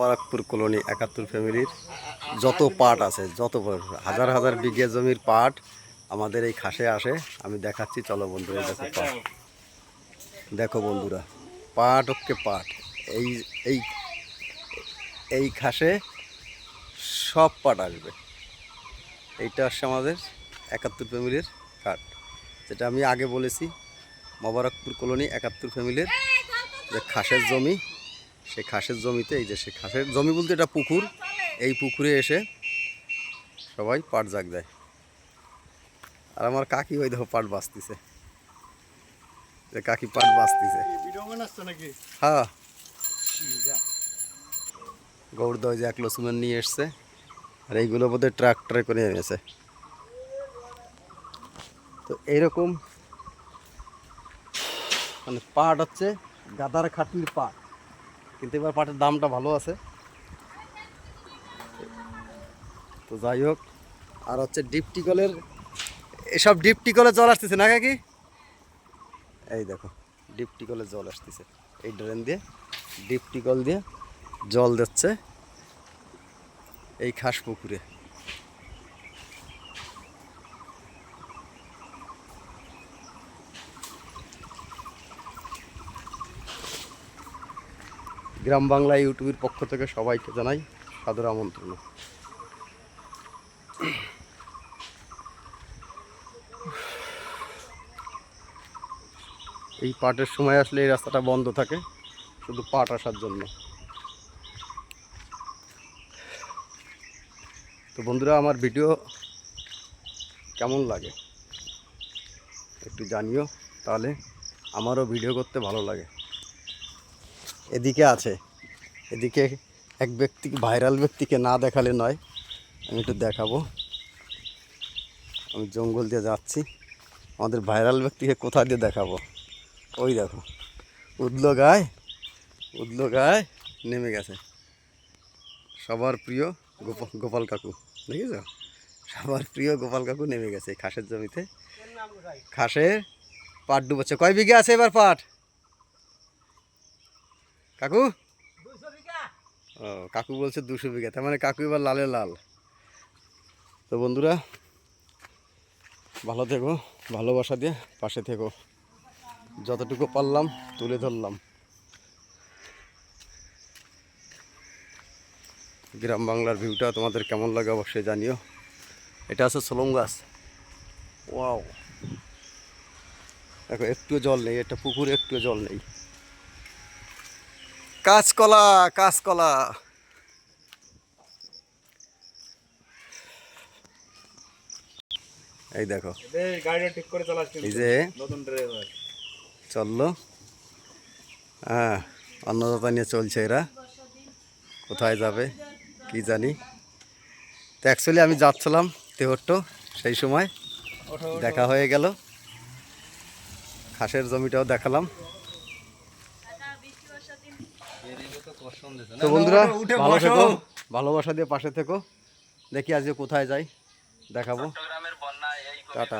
Mobarakpur colony 71 ফ্যামিলির যত পাট আছে, যত হাজার হাজার বিঘে জমির পাট আমাদের এই খাসে আসে। আমি দেখাচ্ছি, চলো বন্ধুরা। দেখো পাট, দেখো বন্ধুরা, পাট ওকে পাট। এই এই এই খাসে সব পাট আসবে। এইটা আসছে আমাদের 71 ফ্যামিলির কাঠ, যেটা আমি আগে বলেছি। মোবারকপুর কলোনি 71 ফ্যামিলির যে খাসের জমি, সেই খাসের জমিতে, এই যে সে খাসের জমি বলতে এটা পুকুর, এই পুকুরে এসে সবাই পাট জাগ দেয়। আর আমার কাকি ওই দেখো পাট বাঁচতেছে, যে কাকি পাট বাঁচতেছে। হ্যাঁ, গৌরদয় যে 1 কিলো সিমেন্ট নিয়ে এসছে, আর এইগুলো বোধহয় ট্রাক্টরে করে এনেছে। তো এইরকম মানে পাট হচ্ছে গাদার খাটনির পাট, কিন্তু এবার পাটের দামটা ভালো আছে। তো যাই হোক, আর হচ্ছে ডিপটিকলের, এসব ডিপটিকলে জল আসতেছে না কাকি? এই দেখো ডিপটিকলে জল আসতেছে, এই ড্রেন দিয়ে ডিপটিকল দিয়ে জল দিচ্ছে এই খাস পুকুরে। গ্রাম বাংলা ইউটিউবের পক্ষ থেকে সবাইকে জানাই সাদর আমন্ত্রণ। এই পাটের সময় আসলে এই রাস্তাটা বন্ধ থাকে, শুধু পাট আসার জন্য। তো বন্ধুরা, আমার ভিডিও কেমন লাগে একটু জানিও, তাহলে আমারও ভিডিও করতে ভালো লাগে। এদিকে আছে, এদিকে এক ব্যক্তি, ভাইরাল ব্যক্তিকে না দেখালে নয়, আমি একটু দেখাবো। আমি জঙ্গল দিয়ে যাচ্ছি, আমাদের ভাইরাল ব্যক্তিকে কোথা দিয়ে দেখাবো? ওই দেখো উদলো গায়ে নেমে গেছে সবার প্রিয় গোপাল কাকু, দেখেছ? সবার প্রিয় গোপাল কাকু নেমে গেছে খাসের জমিতে। খাসে পাট ডুবোচ্ছে। কয় বিঘে আছে এবার পাট কাকু? ও, কাকু বলছে 200 বিঘা, তার মানে কাকু এবার লালে লাল। তো বন্ধুরা, ভালো থেকো, ভালোবাসা দিয়ে পাশে থেকো। যতটুকু পারলাম তুলে ধরলাম। গ্রাম বাংলার ভিউটা তোমাদের কেমন লাগে অবশ্যই জানিও। এটা আছে সোলং গাছ। ওয়াও, দেখো একটু জল নেই, এটা পুকুরে একটু জল নেই। কাঁচকলা, কাঁচকলা। এই দেখো, এই যে চললো, হ্যাঁ, অন্নদাতা নিয়ে চলছে এরা। কোথায় যাবে কি জানি। তো অ্যাকচুয়ালি আমি যাচ্ছিলাম তেহট্ট, সেই সময় দেখা হয়ে গেল। খাসের জমিটাও দেখালাম। তো বন্ধুরা, ভালো থেকো, ভালোবাসা দিয়ে পাশে থেকো। দেখি আজকে কোথায় যাই, দেখাবো। টাটা।